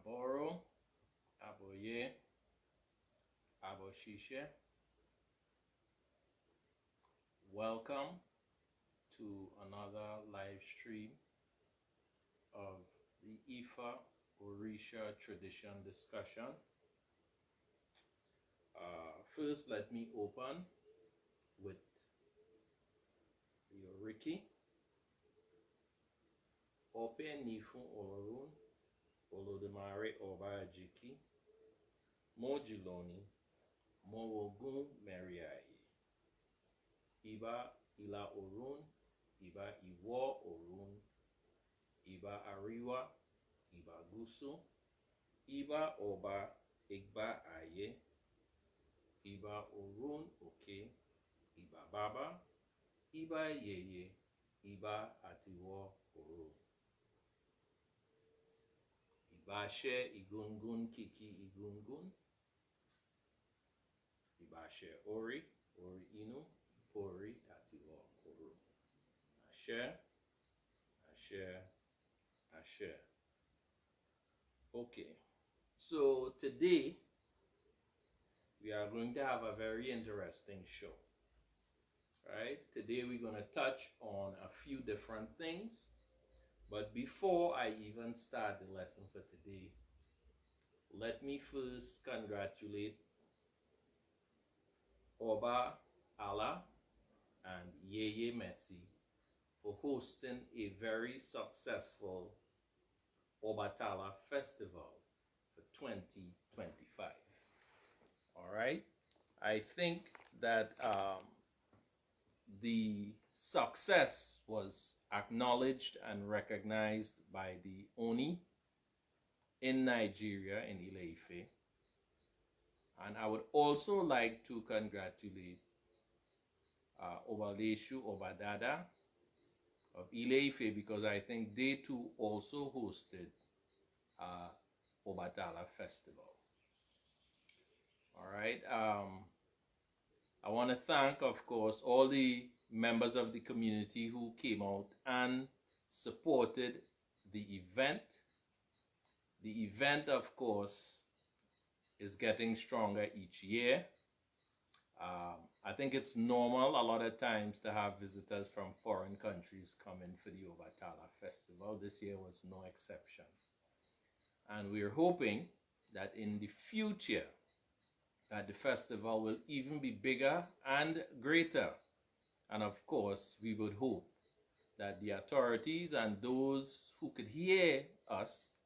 Aboro, Aboye, Aboshishe. Welcome to another live stream of the Ifa Orisa tradition discussion. First, let me open with the Oriki. Ope Nifu Orun, Olodumare Obaajiki, Mojiloni, Mowogun Meriaye. Iba Ila Orun, Iba Iwa Orun, Iba Ariwa, Iba Gusu, Iba Oba Egbe Aye, Iba Orun Oke, Iba Baba, Iba Yeye, Iba Atiwa Orun. Iba She Igungun Kiki Igungun, Iba She Ori, Ori Inu, Ori Atiwa Orun. Ashe, Ashe, Ashe. Okay, so today we are going to have a very interesting show. Right? Today we're going to touch on a few different things. But before I even start the lesson for today, let me first congratulate Obatala and Yeye Messi for hosting a very successful Obatala festival for 2025. All right, I think that the success was acknowledged and recognized by the Oni in Nigeria, in Ile Ife. And I would also like to congratulate Obaleshu Obadada of Ile Ife, because I think they too also hosted Obatala Festival. All right. I want to thank, of course, all the members of the community who came out and supported the event. The event, of course, is getting stronger each year. I think it's normal a lot of times to have visitors from foreign countries come in for the Obatala Festival. This year was no exception. And we're hoping that in the future, that the festival will even be bigger and greater. And of course, we would hope that the authorities and those who could hear us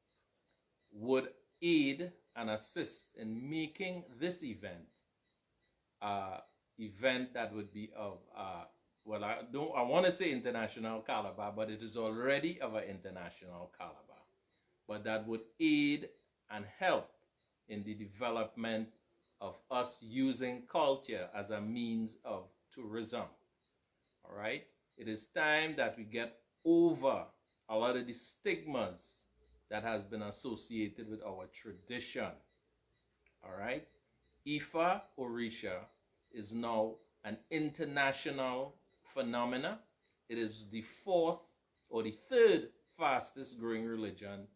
would aid and assist in making this event event that would be of well, I want to say international caliber, but it is already of an international caliber, but that would aid and help in the development of us using culture as a means of tourism. All right, it is time that we get over a lot of the stigmas that has been associated with our tradition. All right, Ifa Orisa is now an international phenomena. It is the fourth or the third fastest growing religion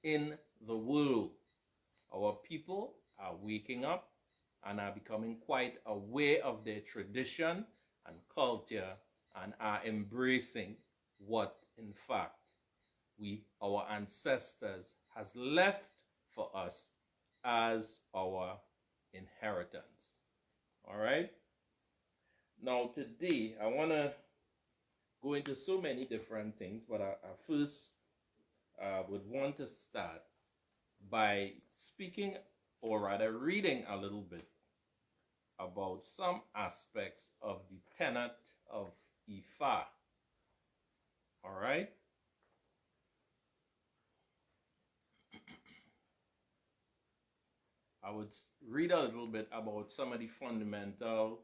in the world. Our people are waking up and are becoming quite aware of their tradition and culture and are embracing what, in fact, our ancestors has left for us as our inheritance. All right? Now today, I want to go into so many different things, but I first would want to start by speaking, or rather reading a little bit about some aspects of the tenet of Ifa. All right? I would read a little bit about some of the fundamental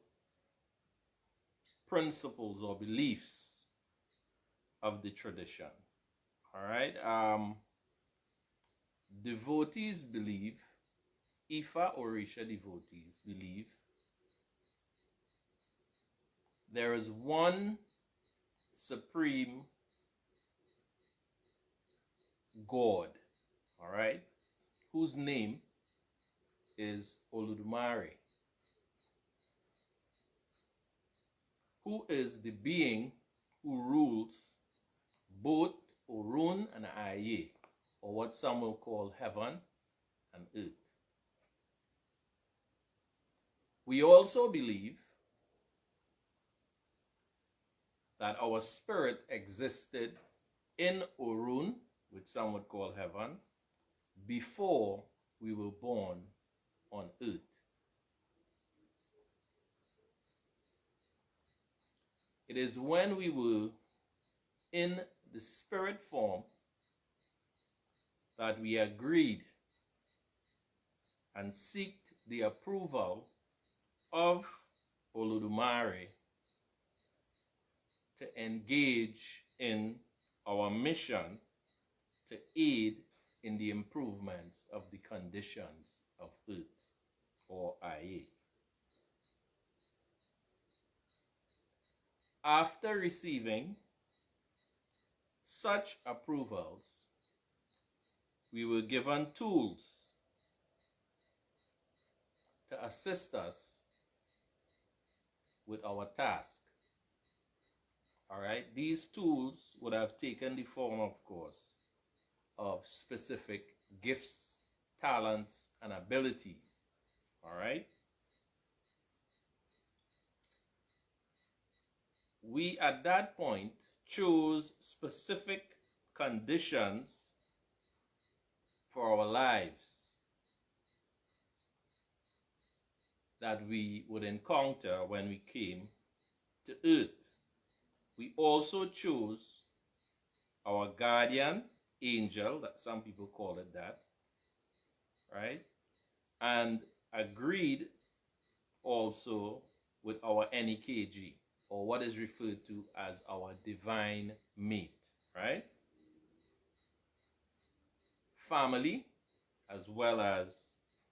principles or beliefs of the tradition. All right? Devotees believe, Ifa Orisa devotees believe, there is one supreme God, all right, whose name is Olodumare, who is the being who rules both Orun and Aye, or what some will call heaven and earth. We also believe that our spirit existed in Orun, which some would call heaven, before we were born on earth. It is when we were in the spirit form that we agreed and sought the approval of Olodumare to engage in our mission to aid in the improvements of the conditions of earth, or Aye. After receiving such approvals, we were given tools to assist us with our task. All right, these tools would have taken the form, of course, of specific gifts, talents, and abilities. All right. We at that point chose specific conditions for our lives that we would encounter when we came to earth. We also chose our guardian angel, that some people call it that, right? And agreed also with our NEKG, or what is referred to as our divine mate, right? Family, as well as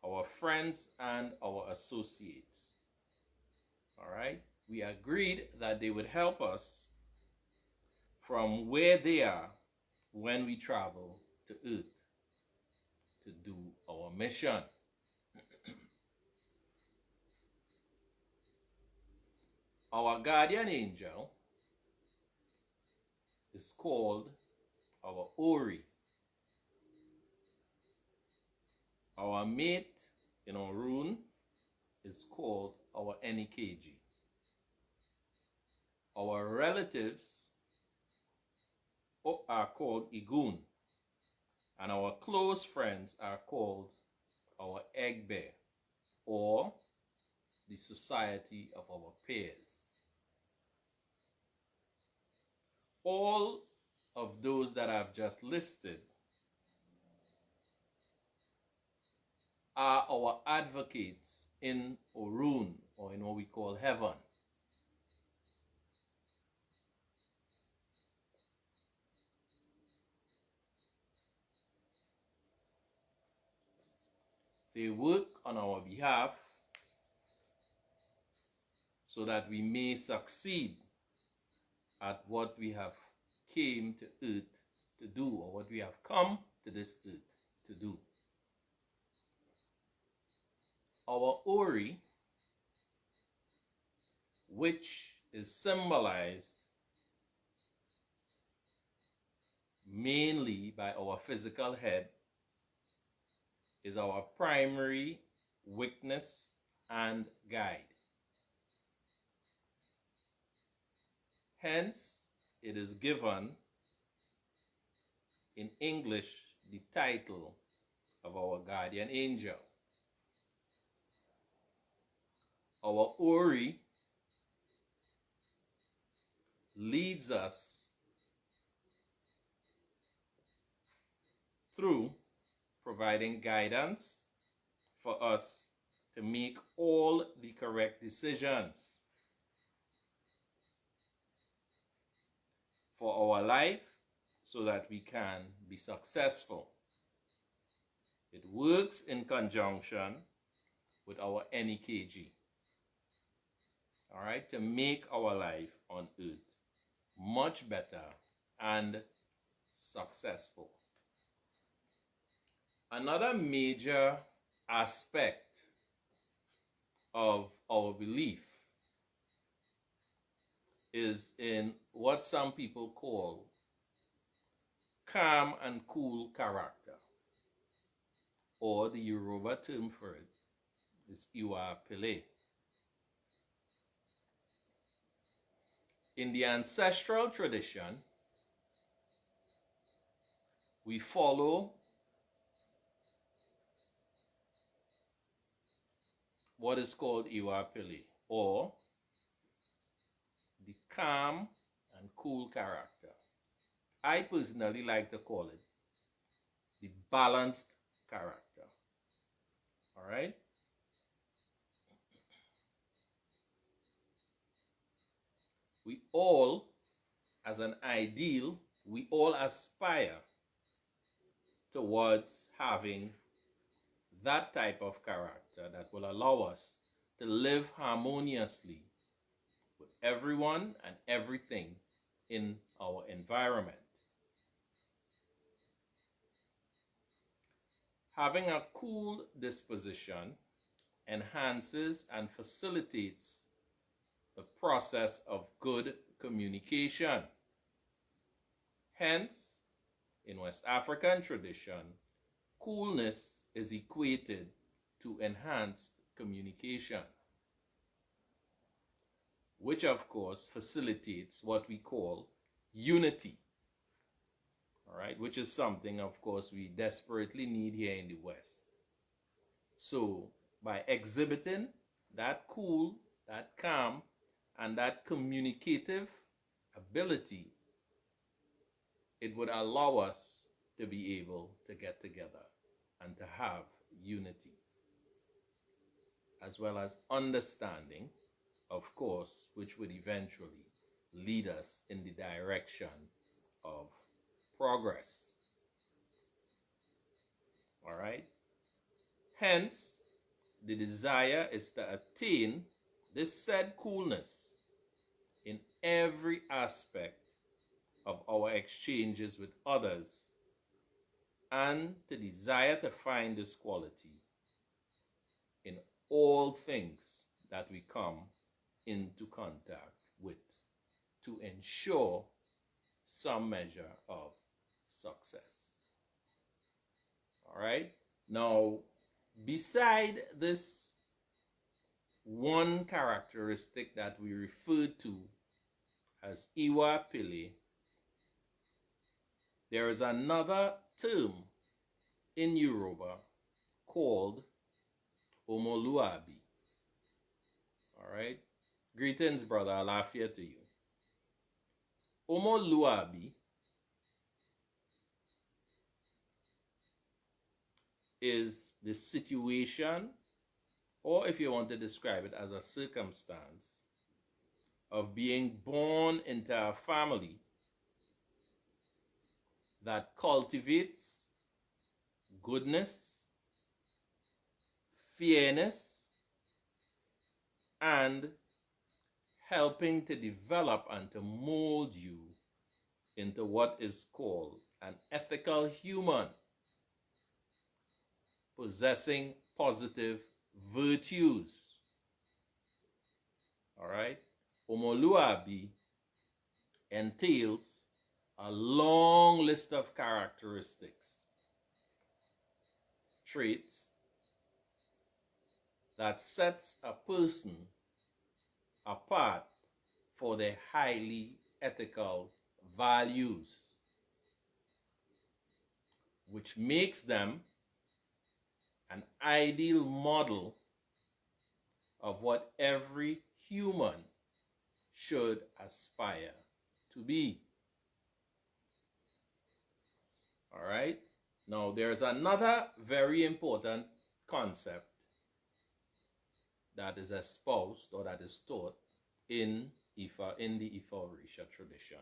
our friends and our associates. All right? We agreed that they would help us from where they are when we travel to earth to do our mission. Our guardian angel is called our Ori. Our mate in Orun is called our NEKG. Our relatives are called Igun, and our close friends are called our Egbe, or the society of our peers. All of those that I've just listed are our advocates in Orun, or in what we call heaven. They work on our behalf so that we may succeed at what we have came to earth to do, or what we have come to this earth to do. Our Ori, which is symbolized mainly by our physical head, is our primary witness and guide. Hence, it is given in English the title of our guardian angel. Our Ori leads us through providing guidance for us to make all the correct decisions for our life so that we can be successful. It works in conjunction with our NEKG, all right, to make our life on earth much better and successful. Another major aspect of our belief is in what some people call calm and cool character, or the Yoruba term for it is Iwa Pele. In the ancestral tradition, we follow what is called Iwa Pele, or the calm and cool character. I personally like to call it the balanced character. All right? We all, as an ideal, we all aspire towards having that type of character that will allow us to live harmoniously with everyone and everything in our environment. Having a cool disposition enhances and facilitates the process of good communication. Hence, in West African tradition, coolness is equated to enhanced communication, which of course facilitates what we call unity. All right, which is something, of course, we desperately need here in the West. So, by exhibiting that cool, that calm, and that communicative ability, it would allow us to be able to get together and to have unity, as well as understanding, of course, which would eventually lead us in the direction of progress. All right? Hence, the desire is to attain this said coolness in every aspect of our exchanges with others, and to desire to find this quality in all things that we come into contact with, to ensure some measure of success. All right? Now, beside this one characteristic that we refer to as Iwa Pele, there is another term in Yoruba called Omoluabi. All right? Greetings, brother. Alafia to you. Omoluabi is the situation, or if you want to describe it as a circumstance, of being born into a family that cultivates goodness, fairness, and helping to develop and to mold you into what is called an ethical human, possessing positive virtues. All right? Omoluabi entails a long list of characteristics, traits that sets a person apart for their highly ethical values, which makes them an ideal model of what every human should aspire to be. All right? Now, there's another very important concept that is espoused or that is taught in the Ifa Orisa tradition,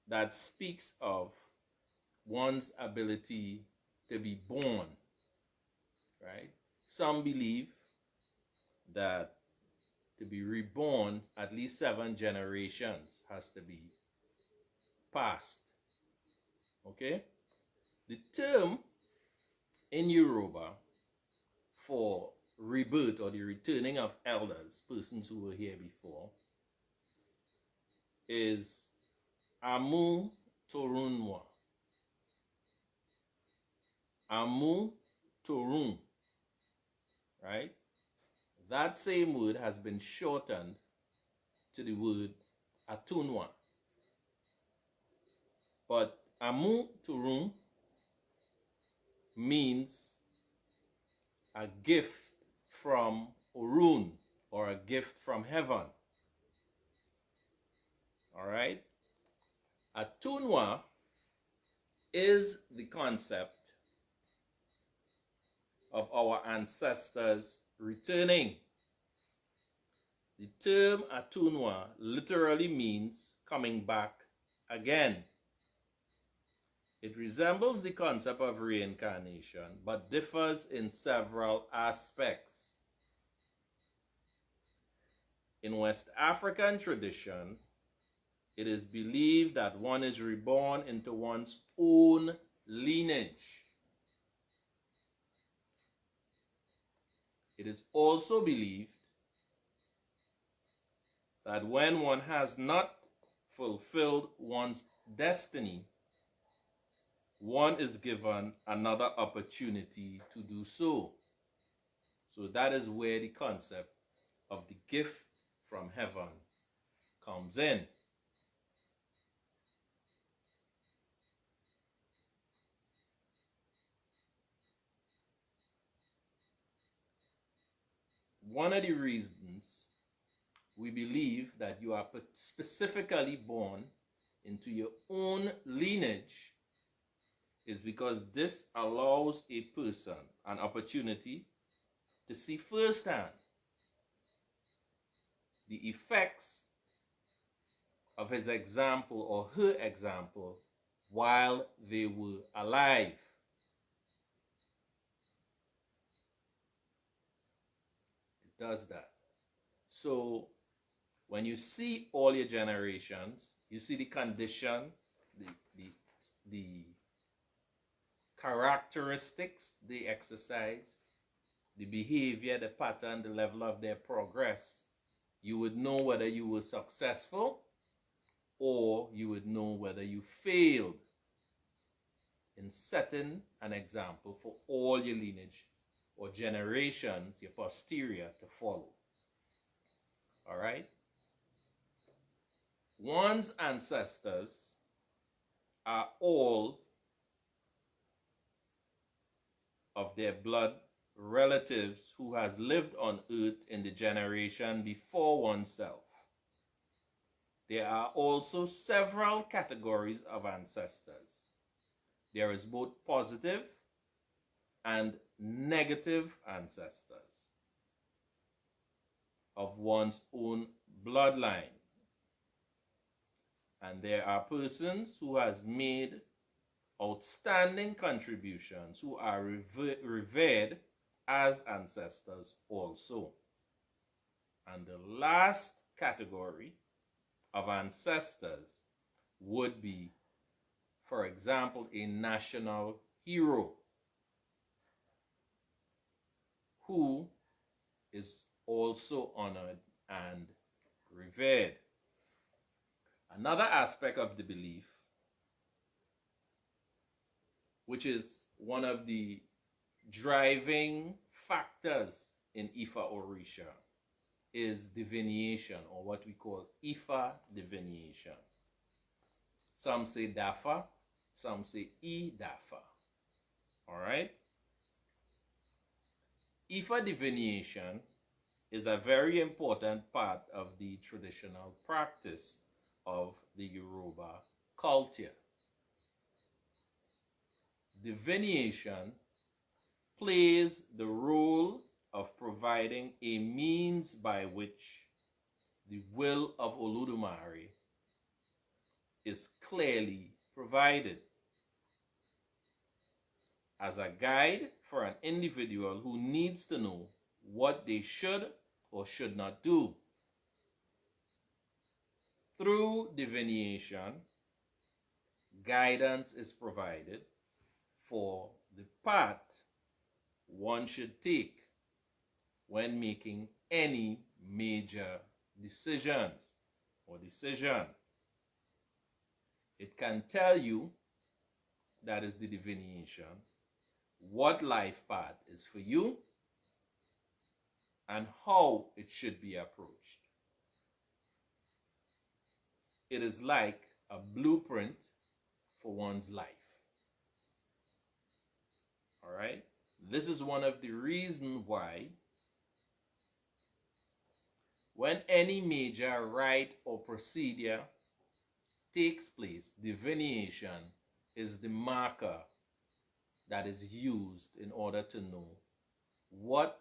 that speaks of one's ability to be born, right? Some believe that to be reborn, at least 7 generations has to be passed Okay? The term in Yoruba for rebirth or the returning of elders, persons who were here before, is Amu Torunwa. Amu Torun, right? That same word has been shortened to the word Atunwa. But Amu Torun means a gift from Orun, or a gift from heaven. All right? Atunwa is the concept of our ancestors returning. The term Atunwa literally means coming back again. It resembles the concept of reincarnation, but differs in several aspects. In West African tradition, it is believed that one is reborn into one's own lineage. It is also believed that when one has not fulfilled one's destiny, one is given another opportunity to do so. So that is where the concept of the gift from heaven comes in. One of the reasons we believe that you are specifically born into your own lineage is because this allows a person an opportunity to see firsthand the effects of his example or her example while they were alive. It does that. So when you see all your generations, you see the condition, the characteristics they exercise, the behavior, the pattern, the level of their progress, you would know whether you were successful or you would know whether you failed in setting an example for all your lineage or generations, your posterior, to follow. All right? One's ancestors are all of their blood relatives who has lived on earth in the generation before oneself. There are also several categories of ancestors. There is both positive and negative ancestors of one's own bloodline. And there are persons who has made outstanding contributions, who are revered as ancestors also. And the last category of ancestors would be, for example, a national hero who is also honored and revered. Another aspect of the belief, which is one of the driving factors in Ifa Orisa, is divination, or what we call Ifa divination. Some say Dafa, some say Dafa. All right? Ifa divination is a very important part of the traditional practice of the Yoruba culture. Divination plays the role of providing a means by which the will of Olodumare is clearly provided as a guide for an individual who needs to know what they should or should not do. Through divination, guidance is provided for the path one should take when making any major decisions or decision. It can tell you, that is the divination, what life path is for you and how it should be approached. It is like a blueprint for one's life. All right? This is one of the reasons why when any major rite or procedure takes place, divination is the marker that is used in order to know what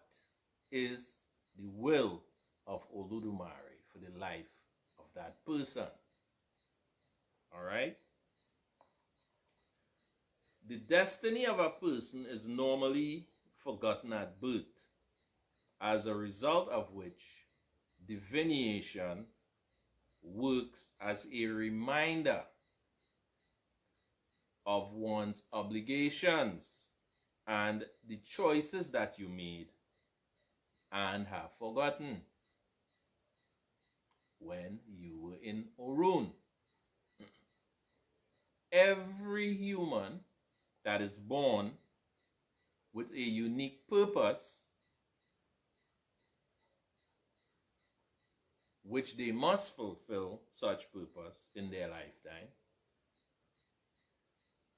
is the will of Olodumare for the life of that person. All right? The destiny of a person is normally forgotten at birth, as a result of which divination works as a reminder of one's obligations and the choices that you made and have forgotten when you were in Orun. Every human that is born with a unique purpose, which they must fulfill such purpose in their lifetime.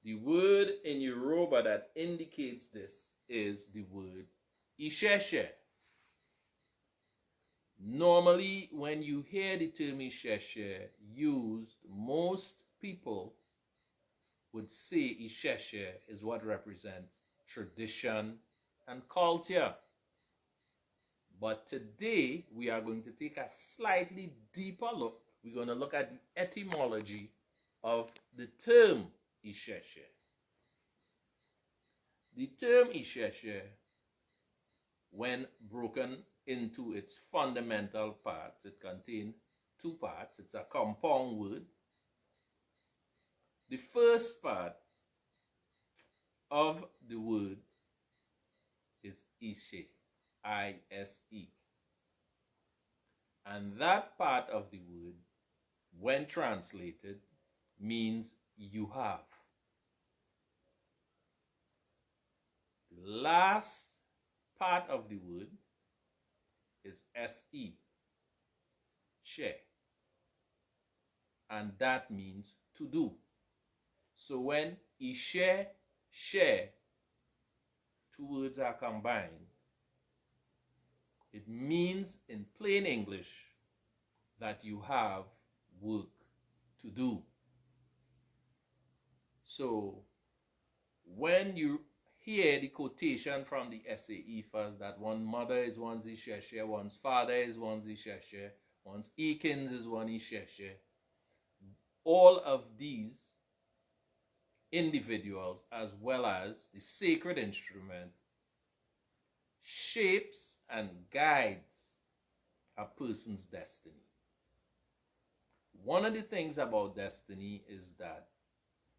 The word in Yoruba that indicates this is the word Isese. Normally, when you hear the term Isese used, most people would say Isese is what represents tradition and culture. But today, we are going to take a slightly deeper look. We're going to look at the etymology of the term Isese. The term Isese, when broken into its fundamental parts, it contains two parts. It's a compound word. The first part of the word is Ise, I-S-E. And that part of the word, when translated, means you have. The last part of the word is S-E, she. And that means to do. So when Ishe, she, two words are combined, it means in plain English that you have work to do. So when you hear the quotation from the SAE first, that one mother is one's Isese, one's father is one's Isese, one's Ekins is one Isese, all of these individuals, as well as the sacred instrument, shapes and guides a person's destiny. One of the things about destiny is that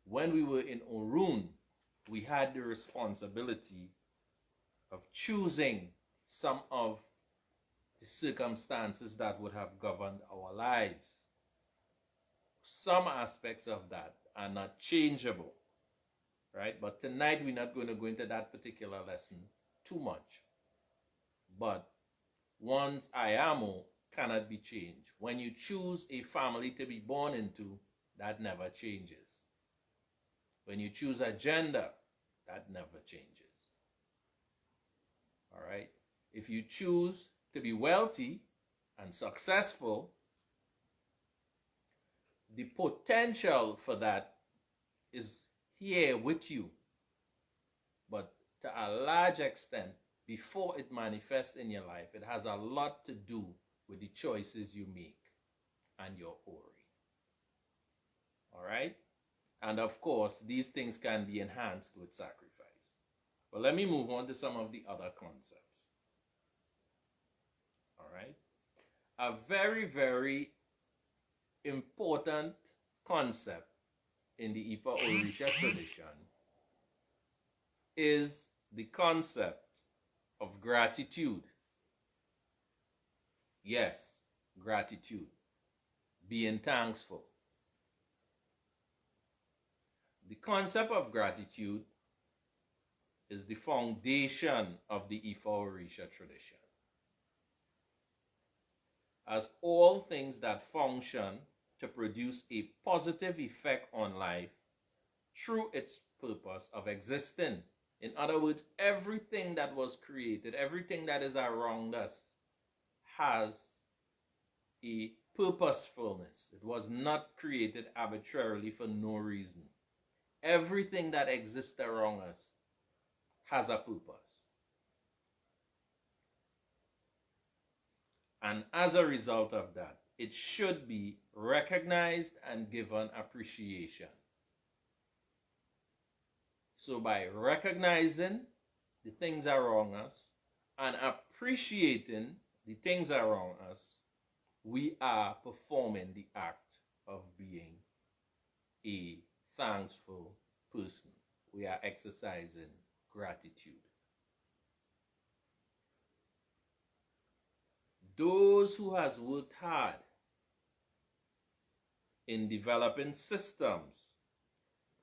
when we were in Orun, we had the responsibility of choosing some of the circumstances that would have governed our lives. Some aspects of that are not changeable, right? But tonight we're not going to go into that particular lesson too much. But one's ayamo cannot be changed. When you choose a family to be born into, that never changes. When you choose a gender, that never changes. All right? If you choose to be wealthy and successful, the potential for that is here with you. But to a large extent, before it manifests in your life, it has a lot to do with the choices you make and your ori. All right? And of course, these things can be enhanced with sacrifice. But let me move on to some of the other concepts. All right? A very, very important concept in the Ifa Orisa tradition is the concept of gratitude. Yes, gratitude. Being thankful. The concept of gratitude is the foundation of the Ifa Orisa tradition. As all things that function to produce a positive effect on life through its purpose of existing. In other words, everything that was created, everything that is around us has a purposefulness. It was not created arbitrarily for no reason. Everything that exists around us has a purpose. And as a result of that, it should be recognized and given appreciation. So by recognizing the things around us and appreciating the things around us, we are performing the act of being a thankful person. We are exercising gratitude. Those who has worked hard in developing systems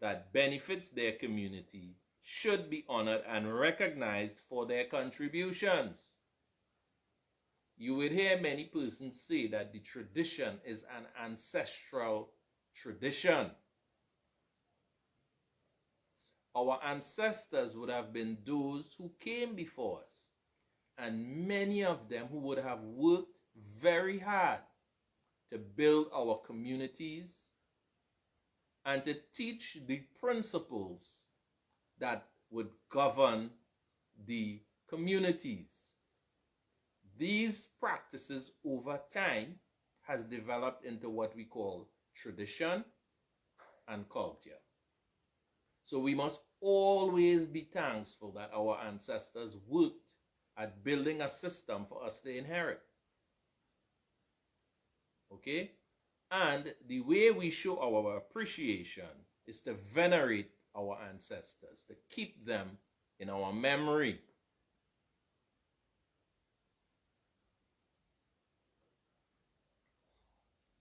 that benefits their community should be honored and recognized for their contributions. You will hear many persons say that the tradition is an ancestral tradition. Our ancestors would have been those who came before us, and many of them who would have worked very hard to build our communities and to teach the principles that would govern the communities. These practices over time has developed into what we call tradition and culture. So we must always be thankful that our ancestors worked at building a system for us to inherit. Okay? And the way we show our appreciation is to venerate our ancestors, to keep them in our memory.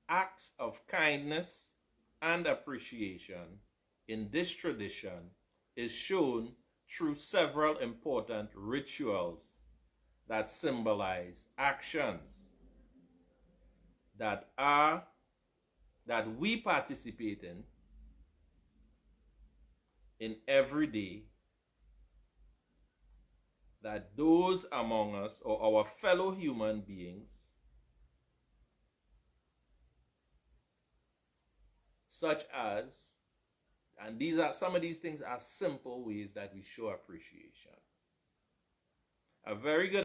Acts of kindness and appreciation in this tradition is shown through several important rituals that symbolize actions that we participate in every day, that those among us or our fellow human beings, such as, and some of these things are simple ways that we show appreciation. A very good